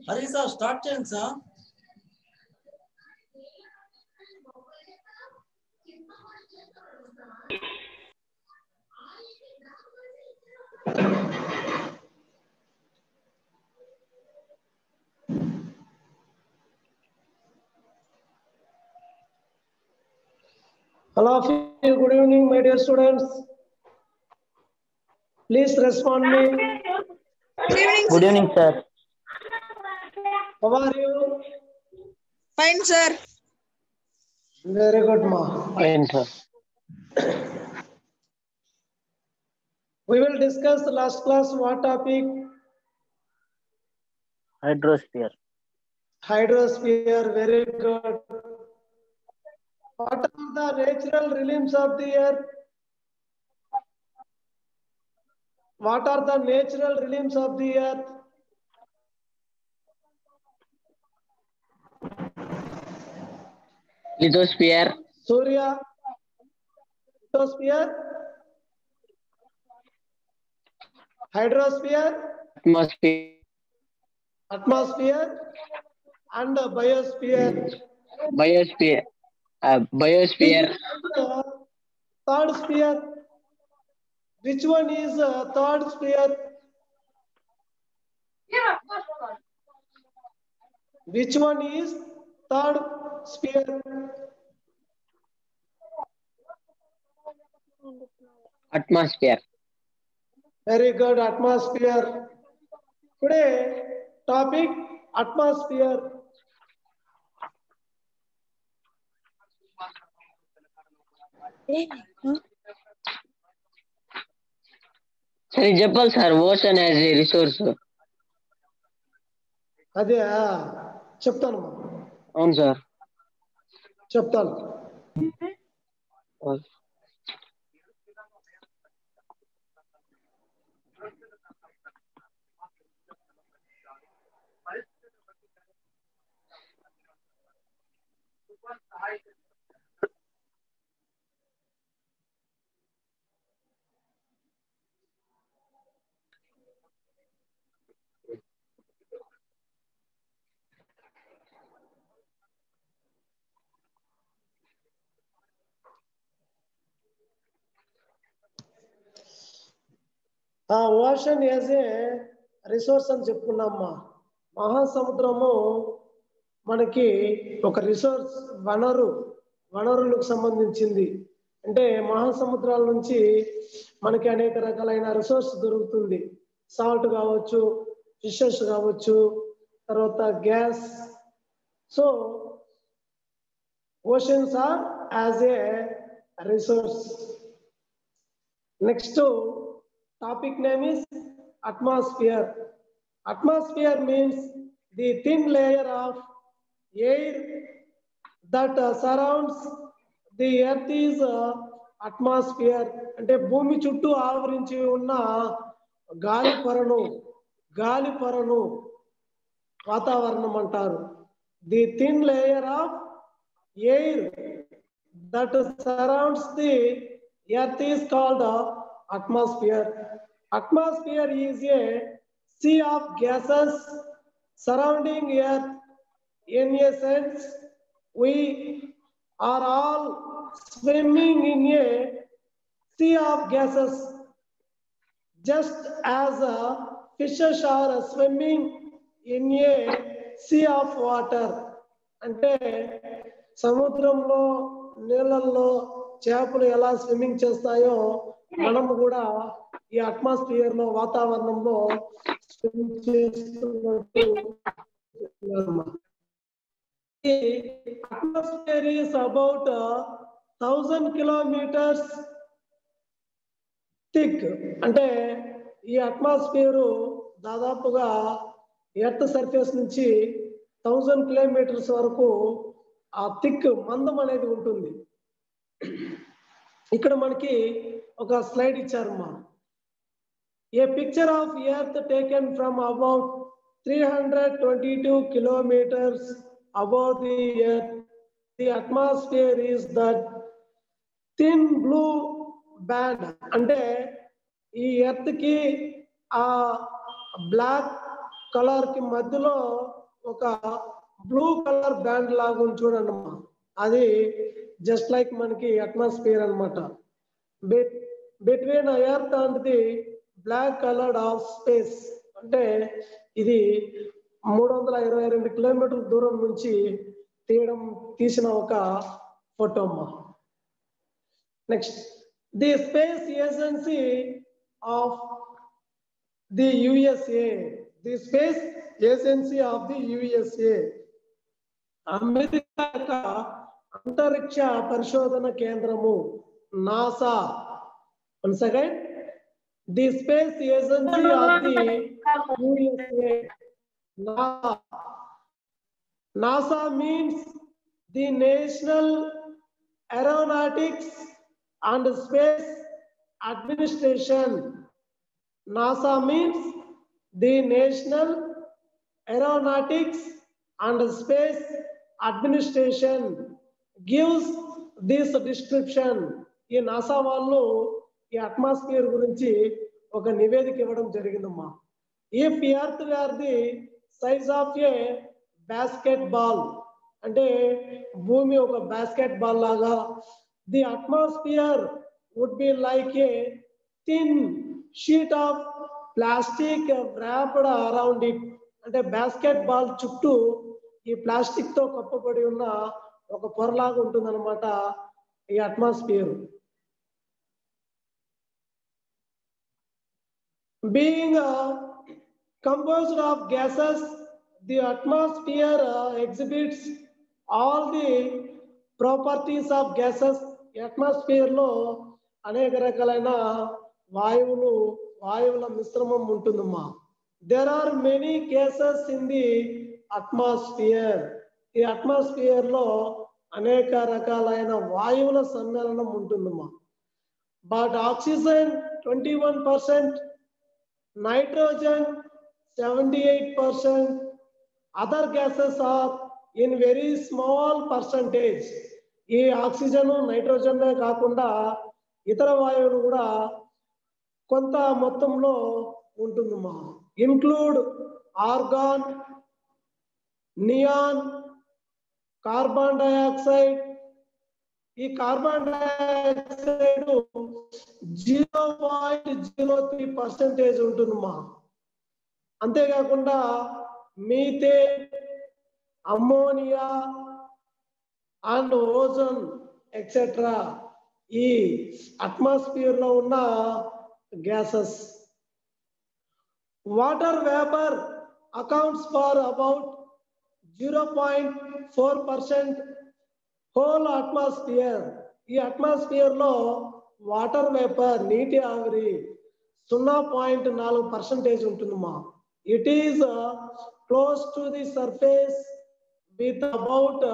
Hari sir start చేయండి sir. Hello, good evening, my dear students. Please respond me. Good evening, sir. How are you? Fine, sir. Very good, ma. Fine, sir. We will discuss the last class what topic? Hydrosphere. Hydrosphere. Very good. What are the natural rhythms of the earth? What are the natural rhythms of the earth? Lithosphere. Surya. Lithosphere. Hydrosphere. Atmosphere. Atmosphere. And biosphere. Biosphere. Biosphere. Third sphere. Which one is third sphere? Which one is third sphere? Atmosphere. Very good, atmosphere. Today topic atmosphere. Sir, example, sir, ocean as a resource. అదే చెప్తాను అవును sir. చెప్తాను. Ocean as a resource అని చెప్పుకున్నామ్మా. మహాసముద్రము మనకి ఒక resource వనరులకు సంబంధించింది. అంటే మహాసముద్రాల నుంచి మనకి అనేక రకాలైన రిసోర్స్ దొరుకుతుంది. సాల్ట్ కావచ్చు, ఫిషెస్ కావచ్చు, తర్వాత gas. So oceans are as a resource. Next topic name is atmosphere. Atmosphere means the thin layer of air that surrounds the earth is atmosphere. అంటే భూమి చుట్టూ ఆవరించి ఉన్న గాలిపొరను వాతావరణం అంటారు. The thin layer of air that surrounds the earth is called atmosphere. Atmosphere is a sea of gases surrounding earth. In a sense, we are all swimming in a sea of gases, just as fishes are swimming in a sea of water. అంటే సముద్రంలో నీళ్ళల్లో చేపలు ఎలా swimming చేస్తాయో మనము కూడా ఈ atmosphere లో వాతావరణంలో స్విమ్ చేస్తున్నట్టు. Atmosphere is about 1000 kilometers thick. అంటే ఈ అట్మాస్ఫియర్ దాదాపుగా ఎర్త్ సర్ఫేస్ నుంచి 1000 kilometers వరకు ఆ థిక్ మందం అనేది ఉంటుంది. ఇక్కడ మనకి ఒక స్లైడ్ ఇచ్చారమ్మా. A picture of earth taken from about 322 kilometers above the earth. The atmosphere is that thin blue band. అంటే ఈ ఎర్త్ కి ఆ బ్లాక్ కలర్ కి మధ్యలో ఒక బ్లూ కలర్ బ్యాండ్ లాగా ఉంది చూడండి అమ్మా, అది జస్ట్ లైక్ మనకి అట్మాస్ఫియర్ అన్నమాట. Between earth and the black coloured of space, అంటే ఇది 322 కిలోమీటర్ల దూరం నుంచి తీసిన ఒక ఫోటో అమ్మా. Next, the space agency of the USA. The space agency of the USA America యొక్క అంతరిక్ష పరిశోధన కేంద్రము NASA. Once again, the space agency of the USA NASA. NASA means the National Aeronautics and Space Administration. NASA means the National Aeronautics and Space Administration gives this description. ఈ NASA వాళ్ళు ఈ atmosphere గురించి ఒక నివేదిక ఇవ్వడం జరిగిందమ్మా. If Earth were the size of a basket ball, అంటే భూమి ఒక బాస్కెట్ బాల్ లాగా, the atmosphere would be like a thin sheet of plastic wrapped around it. అంటే బాస్కెట్ బాల్ చుట్టూ ఈ ప్లాస్టిక్ తో కప్పబడి ఉన్న ఒక పొరలాగా ఉంటుంది అనమాట ఈ atmosphere. Being composed of gases, the atmosphere exhibits all the properties of gases. Atmosphere లో అనేక రకాలైన వాయువుల మిశ్రమం ఉంటుందమ్మా. There are many gases in the atmosphere. ఈ అట్మాస్ఫియర్ లో అనేక రకాలైన వాయువుల సమ్మేళనం ఉంటుందమ్మా. But oxygen 21%, nitrogen 78%, other gases are in very small percentage. ఈ ఆక్సిజన్ నైట్రోజన్ కాకుండా ఇతర వాయువులు కూడా కొంత మొత్తంలో ఉంటుందమ్మా. Include organ, neon, carbon dioxide. ఈ కార్బన్ డైఆక్సైడ్ 0.03% ఉంటుందమ్మా. అంతేకాకుండా methane, ammonia and ozone etcetera ఈ అట్మాస్ఫియర్ లో ఉన్న gases. Water vapour accounts for about 0.4% whole atmosphere. ఈ అట్మాస్ఫియర్ లో వాటర్ వేపర్, నీటి ఆవిరి 0.4% ఉంటుందమ్మా. It is close to the surface with about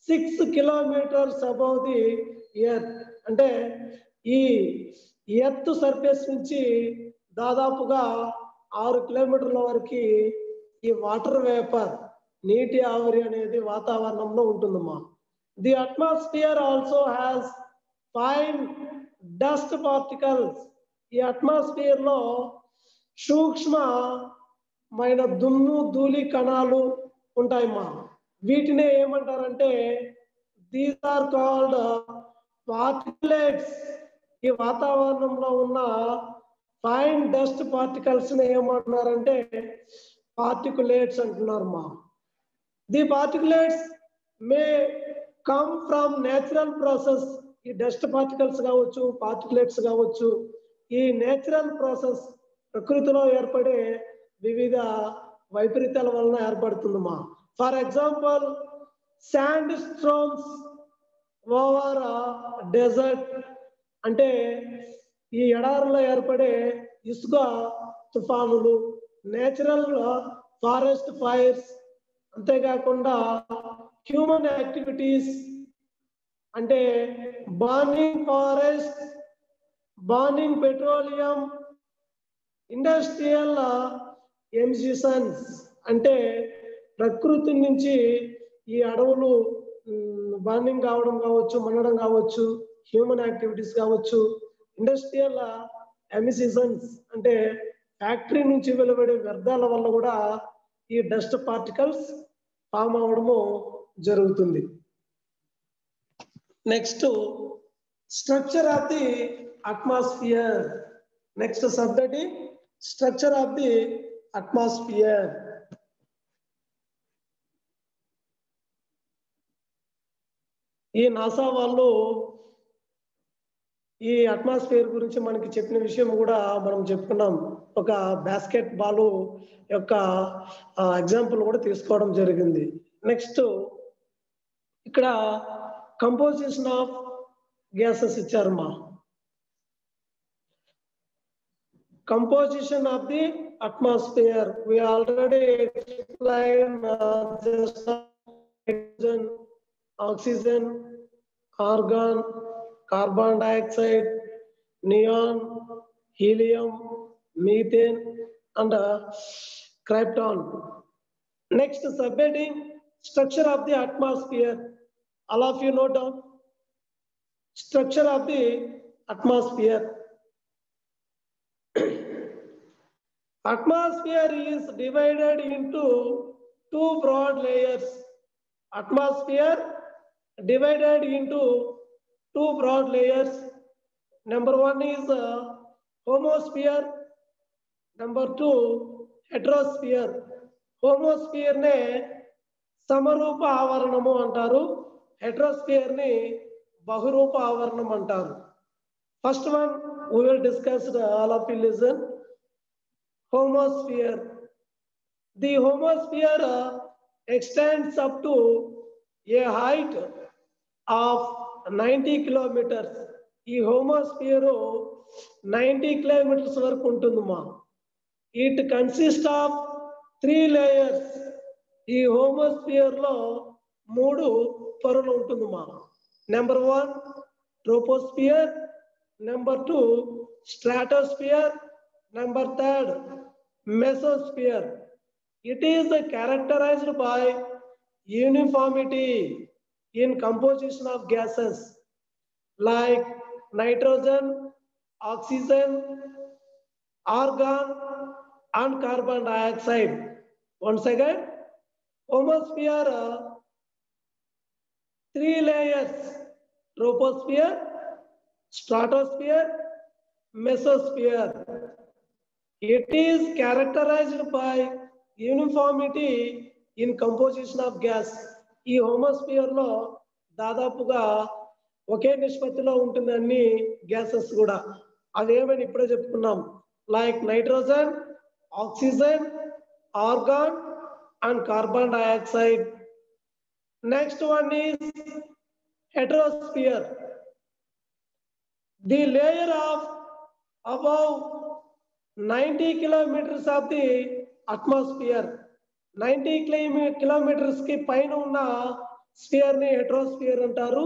6 kilometers above the earth. అంటే ఈ ఎర్త్ సర్ఫేస్ నుంచి దాదాపుగా 6 కిలోమీటర్ల వరకు ఈ వాటర్ వేపర్, నీటి ఆవిరి అనేది వాతావరణంలో ఉంటుందమ్మా. The atmosphere also has fine dust particles. ఈ అట్మాస్ఫియర్ లో సూక్ష్మమైన దుమ్ము, ధూళి కణాలు ఉంటాయమ్మా. వీటినే ఏమంటారంటే దీస్ ఆర్ కాల్డ్ పార్టికులేట్స్. ఈ వాతావరణంలో ఉన్న ఫైన్ డస్ట్ పార్టికల్స్ ని ఏమంటున్నారంటే పార్టికులేట్స్ అంటున్నారమ్మా. The particulates may come from natural process. ఈ డస్ట్ పార్టికల్స్ కావచ్చు, పార్టికులేట్స్ కావచ్చు, ఈ నేచురల్ ప్రాసెస్ ప్రకృతిలో ఏర్పడే వివిధ వైపరీత్యాల వలన ఏర్పడుతుందమ్మా. For example, sand stones over desert. అంటే ఈ ఎడారులో ఏర్పడే ఇసుక తుఫానులు, నేచురల్ ఫారెస్ట్ ఫైర్స్. అంతేకాకుండా హ్యూమన్ యాక్టివిటీస్ అంటే burning forest, burning petroleum, industrial emissions. అంటే ప్రకృతి నుంచి ఈ అడవులు బర్నింగ్ కావడం కావచ్చు, మనడం కావచ్చు, హ్యూమన్ యాక్టివిటీస్ కావచ్చు, ఇండస్ట్రియల్ ఎమిషన్స్ అంటే ఫ్యాక్టరీ నుంచి వెలువడే వ్యర్థాల వల్ల కూడా ఈ డస్ట్ పార్టికల్స్ ఫామ్ అవ్వడము జరుగుతుంది. Next structure of the atmosphere. Next subject structure of the atmosphere. ఈ నాసా వాళ్ళు ఈ అట్మాస్ఫియర్ గురించి మనకి చెప్పిన విషయం కూడా మనం చెప్పుకున్నాం. ఒక బాస్కెట్ బాల్ యొక్క ఎగ్జాంపుల్ కూడా తీసుకోవడం జరిగింది. నెక్స్ట్ ఇక్కడ కంపోజిషన్ ఆఫ్ గ్యాసెస్ ఇచ్చారమ్మా. Composition of the atmosphere. We already explained just nitrogen, oxygen, argon, carbon dioxide, neon, helium, methane, and krypton. Next, subheading structure of the atmosphere. All of you note down structure of the atmosphere. Atmosphere is divided into two broad layers. Atmosphere divided into two broad layers. Number one is homosphere. Number two, heterosphere. Homosphere ne samarupa avaranamu antaru. Heterosphere ne bahurupa avaranam antaru. First one we will discuss. All of you listen. Homosphere. The homosphere extends up to a height of 90 kilometers. ఈ హోమోస్ఫియర్ 90 kilometers వరకు ఉంటుందమ్మా. It consist of 3 layers. ఈ homosphere లో 3 పొరలు ఉంటుందమ్మా. Number 1 troposphere, number 2 stratosphere, number 3 mesosphere. It is characterized by uniformity in composition of gases like nitrogen, oxygen, argon, and carbon dioxide. Once again, homosphere 3 layers: troposphere, stratosphere, mesosphere. It is characterized by uniformity in composition of gas. ఈ homosphere లో దాదాపుగా ఒకే నిష్పత్తిలో ఉంటుంది అన్ని gases కూడా. అవేమని ఇప్పుడే చెప్పుకున్నాం. Like nitrogen, oxygen, argon and carbon dioxide. Next one is heterosphere. The layer of above 90 kilometers of the atmosphere. 90 kilometers కి పైన ఉన్న స్పియర్ ని హెటరోస్ఫియర్ అంటారు.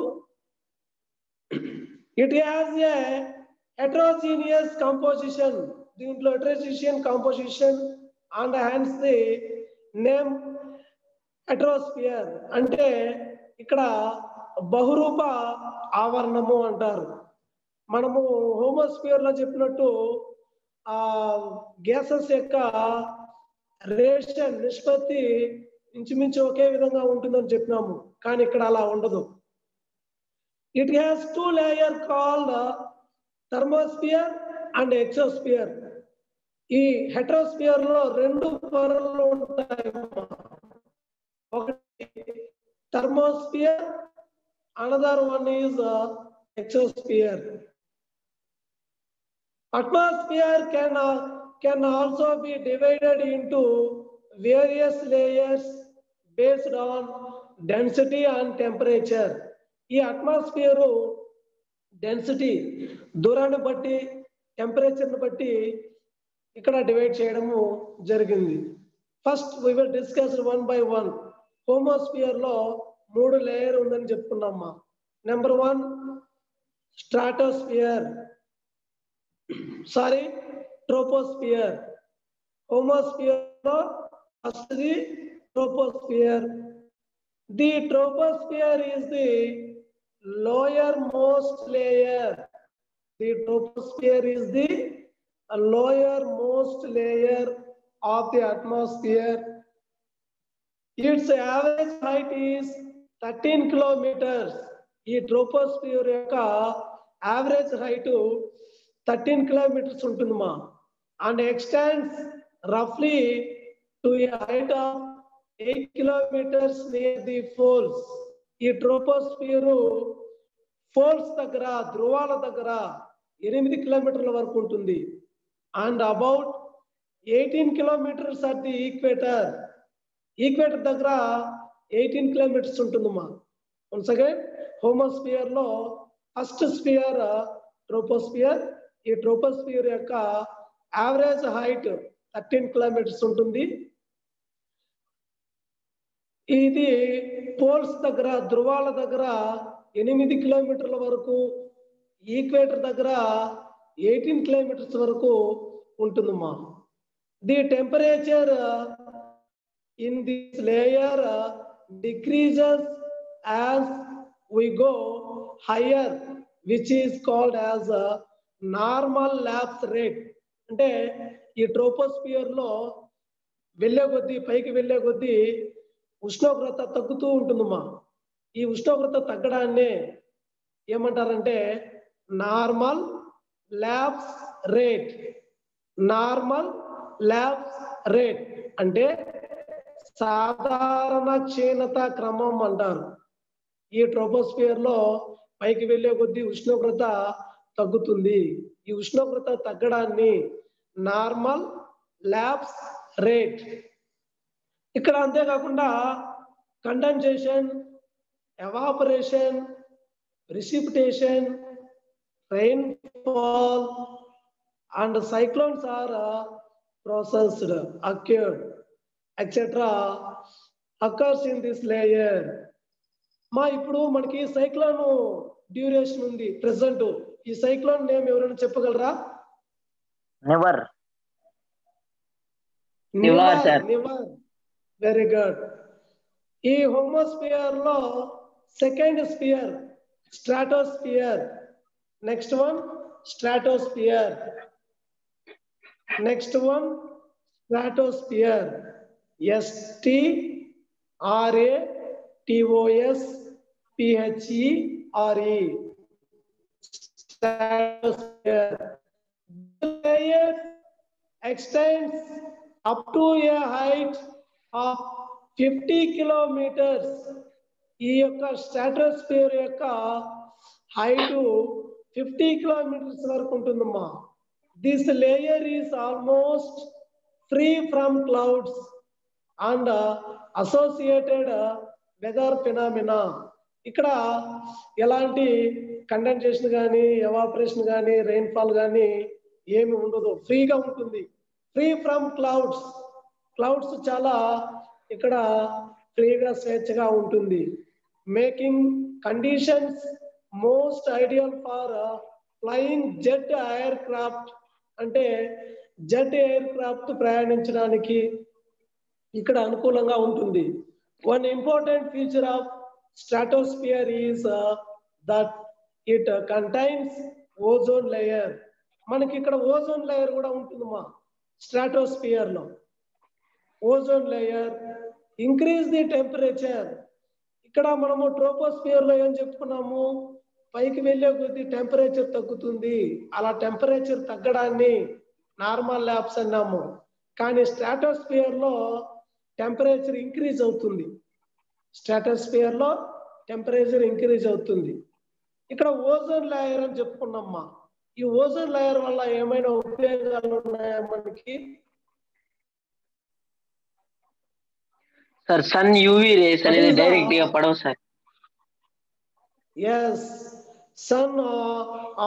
It has a heterogeneous composition. దీంట్లో heterogeneous composition and hence the name heterosphere. అంటే ఇక్కడ బహురూప ఆవరణము అంటారు. మనము హోమోస్ఫియర్ లో చెప్పినట్టు గ్యాసెస్ యొక్క రేషన్ నిష్పత్తి ఇంచుమించు ఒకే విధంగా ఉంటుందని చెప్పినాము, కానీ ఇక్కడ అలా ఉండదు. It has 2 layers called thermosphere and exosphere. ఈ హెటరోస్ఫియర్ లో 2 పొరలు ఉంటాయి. ఒకటి thermosphere, another one is exosphere. Atmosphere can also be divided into various layers based on density and temperature. ఈ అట్మాస్ఫియర్ డెన్సిటీ దూరాన్ని బట్టి టెంపరేచర్ని బట్టి ఇక్కడ డివైడ్ చేయడము జరిగింది. First we will discuss 1 by 1. Homosphere లో 3 లేయర్ ఉందని చెప్పుకున్నామా. Number 1 stratosphere, troposphere. Homosphere first the troposphere. The troposphere is the lowermost layer. The troposphere is the a lower most layer of the atmosphere. Its average height is 13 kilometers. ఈ troposphere యొక్క average height 13 kilometers ఉంటుందమ్మా. And extends roughly to a height of 8 kilometers near the poles. ఈ troposphere poles దగ్గర, ధ్రువాల దగ్గర 8 kilometers వరకు ఉంటుంది. And about 18 kilometers at the equator. Equator దగ్గర 18 kilometers ఉంటుందమ్మా. Once again, హోమోస్ఫియర్ లో ఫస్ట్ స్పియర్ ట్రోపోస్ఫియర్. ఈ ట్రోపోస్ఫియర్ యొక్క యావరేజ్ హైట్ 13 kilometers ఉంటుంది. ఇది పోల్స్ దగ్గర, ధ్రువాల దగ్గర 8 kilometers వరకు, ఈక్వేటర్ దగ్గర 18 kilometers వరకు ఉంటుందమ్మా. The temperature in this layer decreases as we go higher, which is called as a normal lapse rate. అంటే ఈ ట్రోపోస్ఫియర్ లో వెళ్ళే కొద్దీ, పైకి వెళ్ళే కొద్దీ ఉష్ణోగ్రత తగ్గుతూ ఉంటుందమ్మా. ఈ ఉష్ణోగ్రత తగ్గడాన్నే ఏమంటారంటే normal lapse rate. Normal lapse rate అంటే సాధారణ క్షీణత క్రమం అంటారు. ఈ ట్రోపోస్ఫియర్ లో పైకి వెళ్ళే కొద్దీ ఉష్ణోగ్రత తగ్గుతుంది. ఈ ఉష్ణోగ్రత తగ్గడాన్ని నార్మల్ ల్యాప్స్ రేట్. ఇక్కడ అంతేకాకుండా condensation, evaporation, precipitation, rainfall and cyclones are processed, occurred, etc. occurs in this layer. మా ఇప్పుడు మనకి సైక్లోన్ డ్యూరేషన్ ఉంది ప్రెసెంట్. ఈ సైక్లోన్ నేమ్ ఎవరైనా చెప్పగలరా? నివర్. నివర్. Very good. ఈ హోమోస్ఫియర్ లో second sphere stratosphere. Next one stratosphere. Next one stratosphere. STRATOSPHERE. Stratosphere. The layer extends up to a height of 50 kilometers. ఈ యొక్క స్ట్రాటోస్ఫియర్ యొక్క హైట్ 50 kilometers వరకు ఉంటుందమ్మా. This layer is almost free from clouds and associated weather phenomena. ఇక్కడ ఎలాంటి condensation కానీ, evaporation కానీ, rainfall కానీ ఏమి ఉండదు, ఫ్రీగా ఉంటుంది. Free from clouds. క్లౌడ్స్ చాలా ఇక్కడ ఫ్రీగా, స్వేచ్ఛగా ఉంటుంది. Making conditions most ideal for flying jet air craft. అంటే జెట్ ఎయిర్ క్రాఫ్ట్ ప్రయాణించడానికి ఇక్కడ అనుకూలంగా ఉంటుంది. One important feature of stratosphere is that it contains ozone layer. మనకి ఇక్కడ ఓజోన్ లేయర్ కూడా ఉంటుందమ్మా స్ట్రాటోస్ఫియర్ లో. Ozone layer increase the temperature. ఇక్కడ మనము ట్రోపోస్ఫియర్ లో ఏం చెప్పుకున్నాము, పైకి వెళ్ళే కొద్దీ టెంపరేచర్ తగ్గుతుంది. అలా టెంపరేచర్ తగ్గడాన్ని నార్మల్ ల్యాప్స్ అన్నాము. కానీ స్ట్రాటోస్ఫియర్ లో టెంపరేచర్ ఇంక్రీజ్ అవుతుంది. స్ట్రాటోస్ఫియర్ లో టెంపరేచర్ ఇంక్రీజ్ అవుతుంది. ఇక్కడ ఓజోన్ లేయర్ అని చెప్పుకున్నామ్మా. ఈ ఓజోన్ లేయర్ వల్ల ఏమైనా ఉపయోగాలు ఉన్నాయా మనకి? సార్ సన్ యూవీ రేస్ అనేది డైరెక్ట్ గా పడవు sir. Yes, sun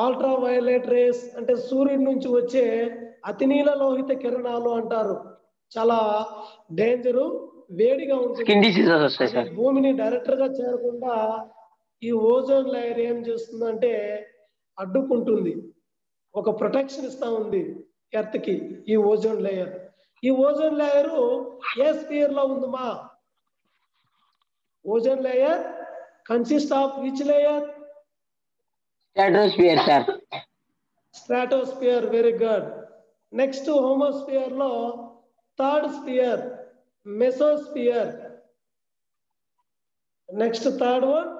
ultraviolet rays అంటే సూర్యుడి నుంచి వచ్చే అతినీల లోహిత కిరణాలు అంటారు. చాలా డేంజరు, వేడిగా ఉంటుంది. స్కిన్ డిసీజెస్ వస్తాయి సార్. భూమిని డైరెక్ట్ గా చేరకుండా ఈ ఓజోన్ లేయర్ ఏం చేస్తుందంటే అడ్డుకుంటుంది, ఒక ప్రొటెక్షన్ ఇస్తా ఉంది ఎర్త్ కి ఈ ఓజోన్ లేయర్. ఈ ఓజోన్ లేయర్ ఏ స్పియర్ లో ఉందమ్మా? Ozone layer consist of which layer? Stratosphere sir. Stratosphere. Very good. Next homosphere లో third sphere mesosphere. Next third one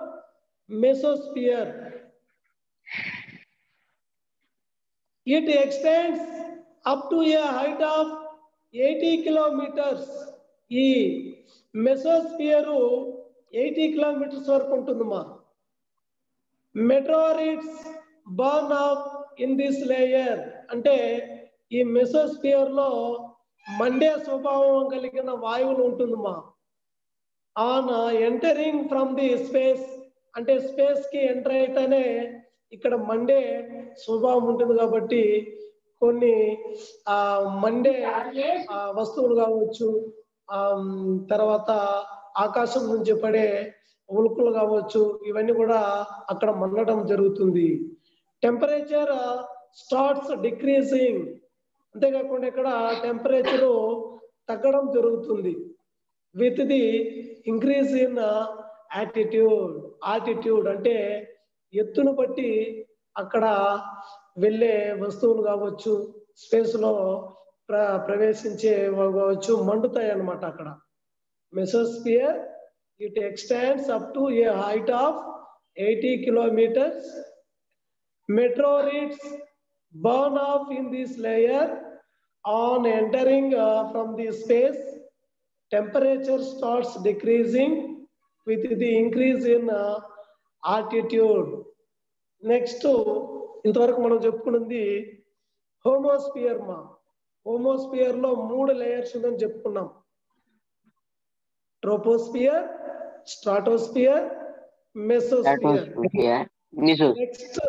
mesosphere. It extends up to a height of 80 kilometers. ఈ mesosphere 80 kilometers వరకు ఉంటుందమ్మా. Meteorites burn up in this layer. అంటే ఈ mesosphere లో మండే స్వభావం కలిగిన వాయువులు ఉంటుందమ్మా. On entering from the space, అంటే స్పేస్ కి ఎంటర్ అయితేనే ఇక్కడ మండే స్వభావం ఉంటుంది కాబట్టి కొన్ని మండే వస్తువులు కావచ్చు, తర్వాత ఆకాశం నుంచి పడే ఉల్కులు కావచ్చు, ఇవన్నీ కూడా అక్కడ మండడం జరుగుతుంది. Temperature starts decreasing. అంతేకాకుండా ఇక్కడ టెంపరేచరు తగ్గడం జరుగుతుంది with the increase in attitude. Attitude అంటే ఎత్తును బట్టి అక్కడ వెళ్ళే వస్తువులు కావచ్చు, స్పేస్ లో ప్రవేశించే కావచ్చు, మండుతాయి అన్నమాట అక్కడ. Mesosphere it extends up to a height of 80 kilometres. Meteorites burn off in this layer on entering from the space. Temperature starts decreasing with the increase in altitude. Next, ఇంతవరకు మనం చెప్పుకున్నది హోమోస్పియర్ మా. హోమోస్పియర్ లో 3 లేయర్స్ ఉందని చెప్పుకున్నాం. Troposphere, stratosphere, mesosphere. Next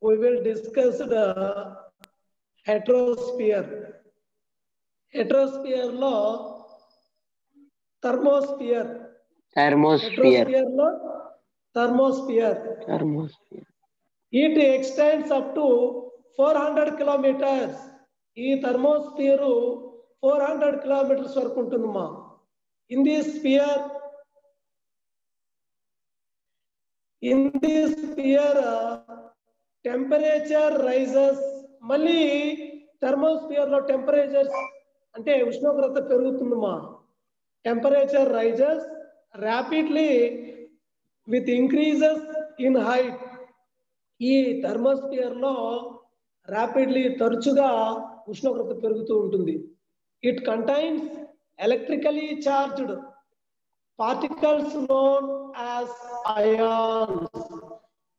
we will discuss the heterosphere. Heterosphere lo thermosphere. Heterosphere lo thermosphere. It extends up to 400 kilometers. ఈ థర్మోస్ఫియర్ 400 kilometres వరకు ఉంటుందమ్మా. In this sphere temperature rises. మళ్ళీ థర్మోస్ఫియర్ లో టెంపరేచర్స్ అంటే ఉష్ణోగ్రత పెరుగుతుందమ్మా. Temperature rises rapidly with increases in height. ఈ thermosphere లో ర్యాపిడ్లీ తరచుగా ఉష్ణోగ్రత పెరుగుతూ ఉంటుంది. It contains electrically charged particles known as ions.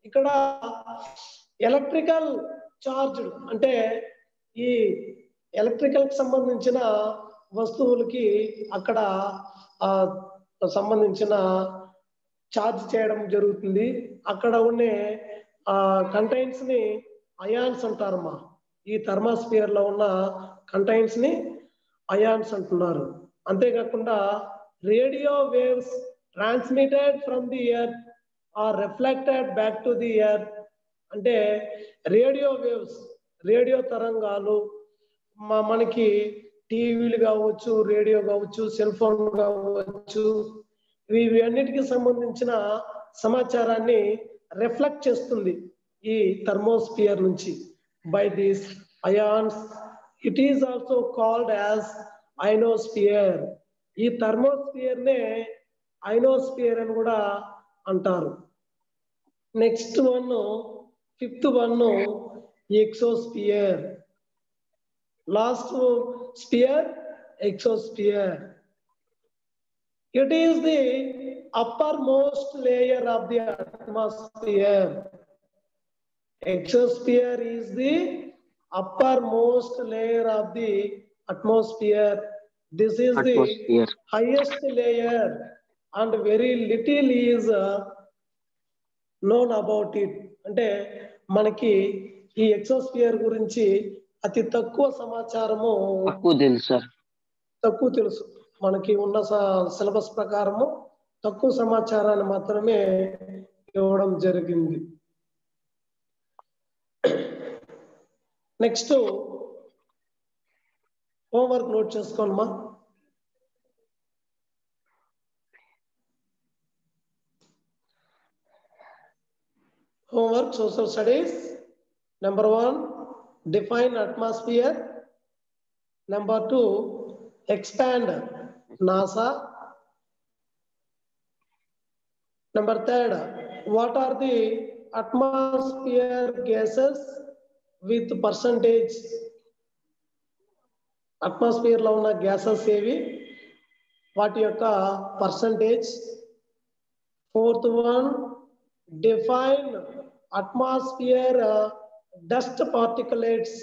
ఇక్కడ ఎలక్ట్రికల్ చార్జ్డ్ అంటే ఈ ఎలక్ట్రికల్ కి సంబంధించిన వస్తువులకి అక్కడ సంబంధించిన చార్జ్ చేయడం జరుగుతుంది. అక్కడ ఉండే కంటైన్స్ ని అయాన్స్ అంటారమ్మా. ఈ థర్మాస్ఫియర్ లో ఉన్న కంటైన్స్ ని అయాన్స్ అంటున్నారు. అంతేకాకుండా radio waves transmitted from the earth are reflected back to the earth. అంటే రేడియో వేవ్స్, రేడియో తరంగాలు మనకి టీవీలు కావచ్చు, రేడియో కావచ్చు, సెల్ ఫోన్ కావచ్చు, ఇవి అన్నిటికీ సంబంధించిన సమాచారాన్ని రిఫ్లెక్ట్ చేస్తుంది ఈ థర్మోస్ఫియర్ నుంచి by these ions. It is also called as ionosphere. ఈ థర్మోస్ఫియర్ నే ఐనోస్ఫియర్ అని కూడా అంటారు. Next one, fifth one exosphere. Last sphere exosphere. It is the uppermost layer of the atmosphere. Exosphere is the uppermost layer of the atmosphere. This is the highest layer and very little is known about it. అంటే మనకి ఈ ఎక్సోస్ఫియర్ గురించి అతి తక్కువ సమాచారము తక్కువ తెలుసు. మనకి ఉన్న సిలబస్ ప్రకారము తక్కువ సమాచారాన్ని మాత్రమే ఇవ్వడం జరిగింది. నెక్స్ట్ హోంవర్క్ నోట్ చేసుకోనమ్మా. Homework, social studies. Number 1, define atmosphere. Number 2, expand NASA. Number 3, what are the atmosphere gases with percentage? Atmosphere లో ఉన్న gases ఏవి, వాటి యొక్క percentage? Fourth one, define atmosphere dust particulates.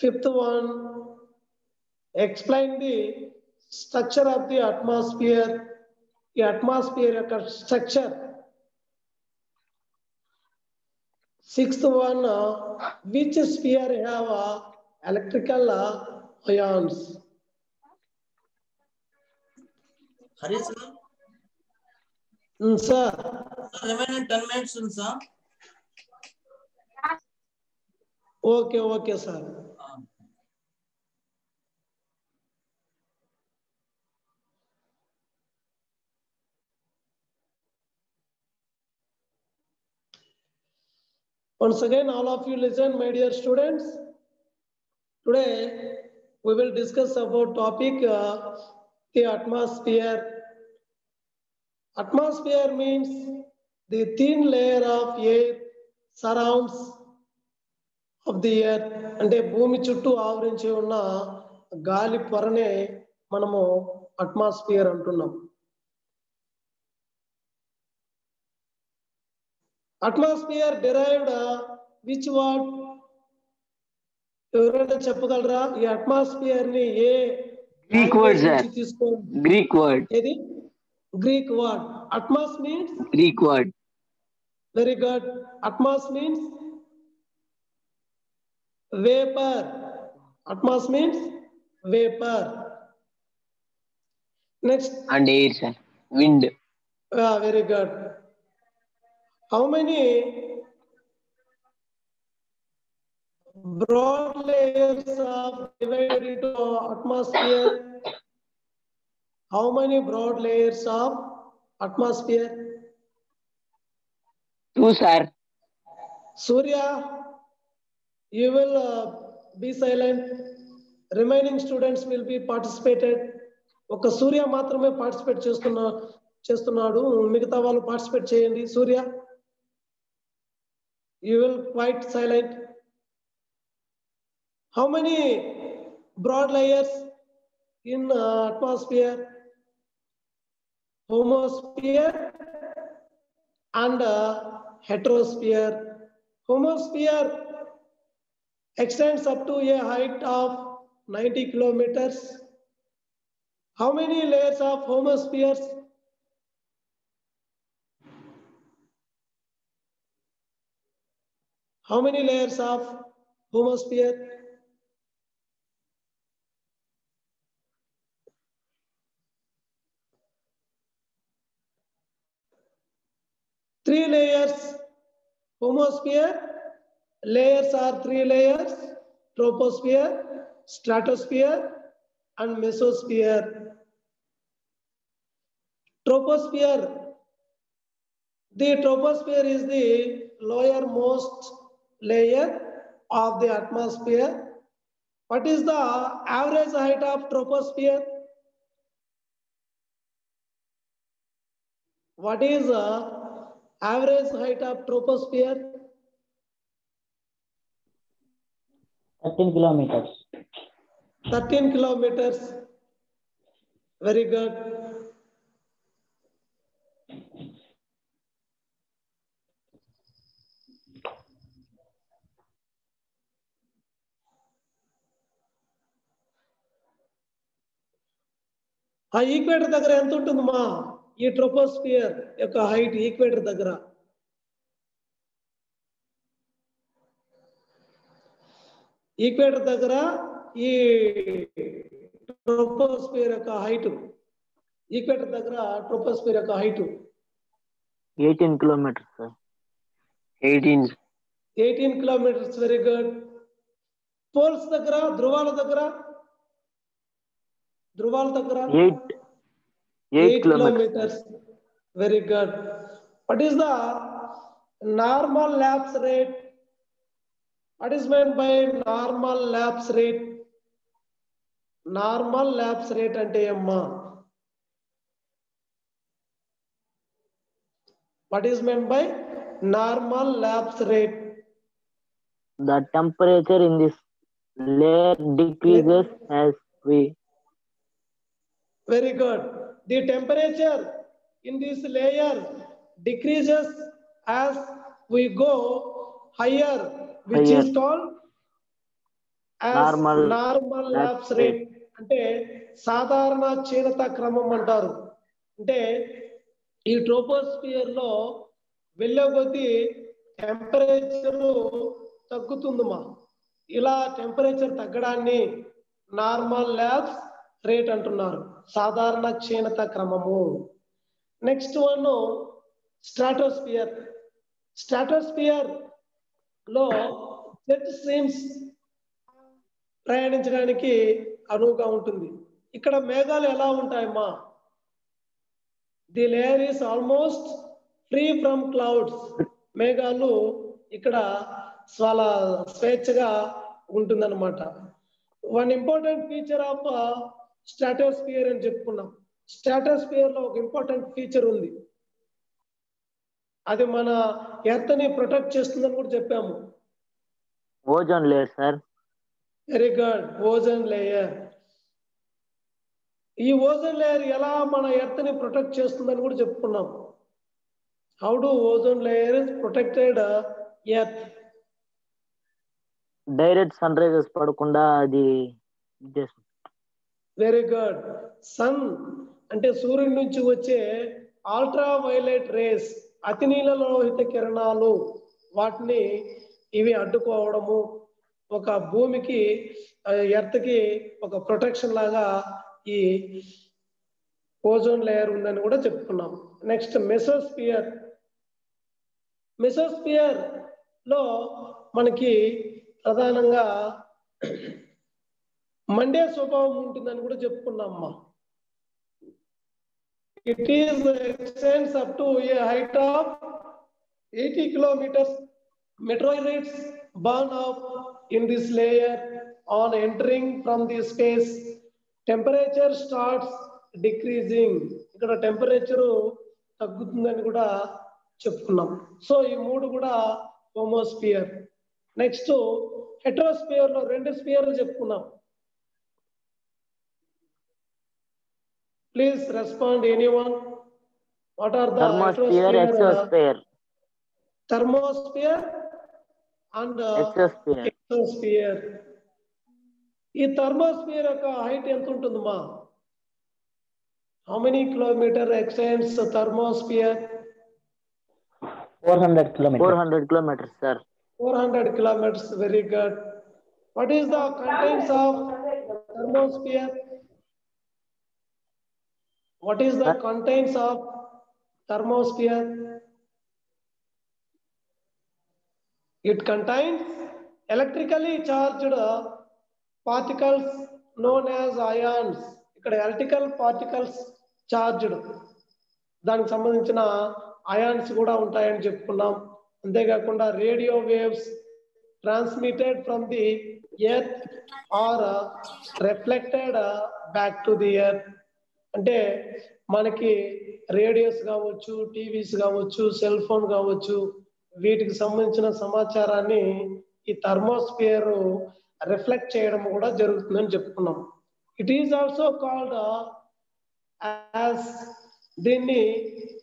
Fifth one, explain the structure of the atmosphere. The atmosphere యొక్క structure. Sixth one, which sphere have electrical ions? Hari sir, Sir. remaining 10 minutes, sir. Okay, sir. Once again, all of you listen, my dear students. Today, we will discuss about topic the atmosphere. Atmosphere means the thin layer of air surrounds of the earth. అంటే భూమి చుట్టూ ఆవరించి ఉన్న గాలి పొరనే మనము atmosphere అంటున్నాం. Atmosphere derived which word? ఎవరైనా చెప్పగలరా? ఈ అట్మాస్ఫియర్ ని ఏ Greek word, sir. Greek word. ఏది? Greek word. Atmos means? Greek word. Very good. Atmos means vapor. Atmos means vapor. Next. And air, sir. Wind. Very good. How many broad layers are divided into atmosphere? How many broad layers of atmosphere? 2, sir. Surya, you will be silent. Remaining students will be participated. ఒక సూర్య మాత్రమే participate చేస్తున్నాడు, మిగతా వాళ్ళు participate చేయండి. సూర్య, you will quite silent. How many broad layers in atmosphere? Homosphere and heterosphere. Homosphere extends up to a height of 90 kilometers. How many layers of homospheres? How many layers of homosphere? Three layers. Homosphere layers are 3 layers: troposphere, stratosphere, and mesosphere. Troposphere. The troposphere is the lowermost layer of the atmosphere. What is the average height of troposphere? What is the average height of troposphere? 13 kilometers. 13 kilometers. Very good. ఆ equator దగ్గర ఎంత ఉంటుందమ్మా ఈ troposphere యొక్క height? Equator దగ్గర ఈ troposphere యొక్క height, equator దగ్గర ట్రోపోస్ఫియర్ యొక్క height 18 kilometers, sir. 18 kilometers. Very good. Poles దగ్గర, ధ్రువాల దగ్గర 8 kilometers. Very good. What is the normal lapse rate? What is meant by normal lapse rate? Normal lapse rate అంటే అమ్మా what is meant by normal lapse rate? The temperature in this layer decreases as we. Very good. The temperature in this layer decreases as we go higher, which Higher. is called as normal lapse rate. అంటే సాధారణ క్షీణత క్రమం అంటారు. అంటే ఈ troposphere లో వెళ్ళే కొద్దీ టెంపరేచర్ తగ్గుతుందమ్మా. ఇలా టెంపరేచర్ తగ్గడాన్ని నార్మల్ ల్యాబ్స్ రేట్ అంటున్నారు, సాధారణ క్షీణత క్రమము. Next one stratosphere. స్ట్రాటోస్ఫియర్ లో జెట్ స్ట్రీమ్స్ ప్రయాణించడానికి అనువుగా ఉంటుంది. ఇక్కడ మేఘాలు ఎలా ఉంటాయమ్మా? The layer is almost free from clouds. మేఘాలు ఇక్కడ చాలా స్వేచ్ఛగా ఉంటుందన్నమాట. One important feature of stratosphere అని చెప్పుకున్నాం. స్ట్రాటోస్ఫియర్ లో ఒక ఇంపార్టెంట్ ఫీచర్ ఉంది, అది మన ఎర్త్ ని ప్రొటెక్ట్ చేస్తుందని కూడా చెప్పాము. Ozone layer sir. Very good, ozone layer. ఈ ఓజోన్ లేయర్ ఎలా మన ఎర్త్ ని ప్రొటెక్ట్ చేస్తుందని కూడా చెప్పుకున్నాం. How do ozone layer is protected earth? Direct sun rays పడకుండా అది. Very good. సన్ అంటే సూర్యుడి నుంచి వచ్చే అల్ట్రా వైలెట్ రేస్, అతి నీలలోహిత కిరణాలు, వాటిని ఇవి అడ్డుకోవడము ఒక భూమికి ఎర్త్ కి ఒక ప్రొటెక్షన్ లాగా ఈ ఓజోన్ లేయర్ ఉందని కూడా చెప్పుకున్నాం. నెక్స్ట్ మెసోస్ఫియర్. మెసోస్ఫియర్ లో మనకి ప్రధానంగా మండే స్వభావం ఉంటుందని కూడా చెప్పుకున్నామ్మా. It is extends up to a height of 80 kilometers. Meteorites burn up in this layer on entering from the space. Temperature starts decreasing. ఇక్కడ టెంపరేచర్ తగ్గుతుందని కూడా చెప్పుకున్నాం. సో ఈ మూడు కూడా హోమోస్ఫియర్. నెక్స్ట్ హెట్రోస్ఫియర్ లో రెండు స్ఫియర్లు చెప్పుకున్నాం. Please respond anyone. What are the thermosphere, exosphere. Thermosphere and exosphere. ఈ థర్మోస్ఫియర్ యొక్క హైట్ ఎంత ఉంటుందమ్మా? How many kilometer extends thermosphere? 400 kilometers. 400 kilometers sir. 400 kilometers. Very good. What is the contents of thermosphere? What is the contents of thermosphere? It contains electrically charged particles known as ions. ఇక్కడ electrical particles charged, దానికి సంబంధించిన ions కూడా ఉంటాయని చెప్పుకున్నాం. అంతేకాకుండా radio waves transmitted from the earth are reflected back to the earth. అంటే మనకి radios కావచ్చు, టీవీస్ కావచ్చు, సెల్ ఫోన్ కావచ్చు, వీటికి సంబంధించిన సమాచారాన్ని ఈ థర్మోస్ఫియర్ రిఫ్లెక్ట్ చేయడం కూడా జరుగుతుందని చెప్పుకున్నాం. It is also called as, దీన్ని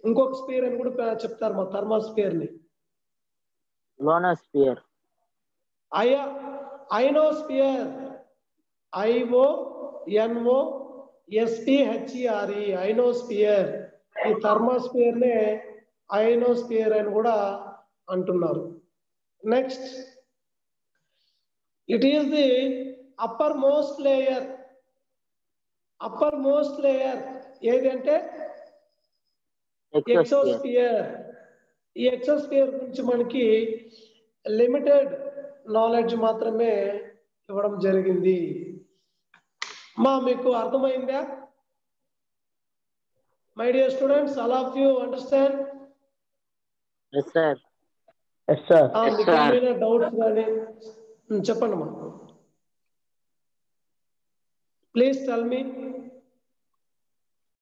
ఇంకొక స్పియర్ అని కూడా చెప్తారు మా థర్మోస్ఫియర్ ని. లోనోస్ఫియర్, ఐనోస్ఫియర్, IONOSPHERE, ఐనోస్ఫియర్. ఈ థర్మోస్ఫియర్ నే ఐనోస్ఫియర్ అని కూడా అంటున్నారు. Next, it is the upper most layer. Upper most layer ఏదంటే ఎక్సోస్ఫియర్. ఈ ఎక్సోస్ఫియర్ గురించి మనకి లిమిటెడ్ నాలెడ్జ్ మాత్రమే ఇవ్వడం జరిగింది. మీకు అర్థమైందా? My dear students, all of you understand? yes sir. yes sir. మీకు ఏమైనా డౌట్స్ కానీ చెప్పండి అమ్మా. Please tell me.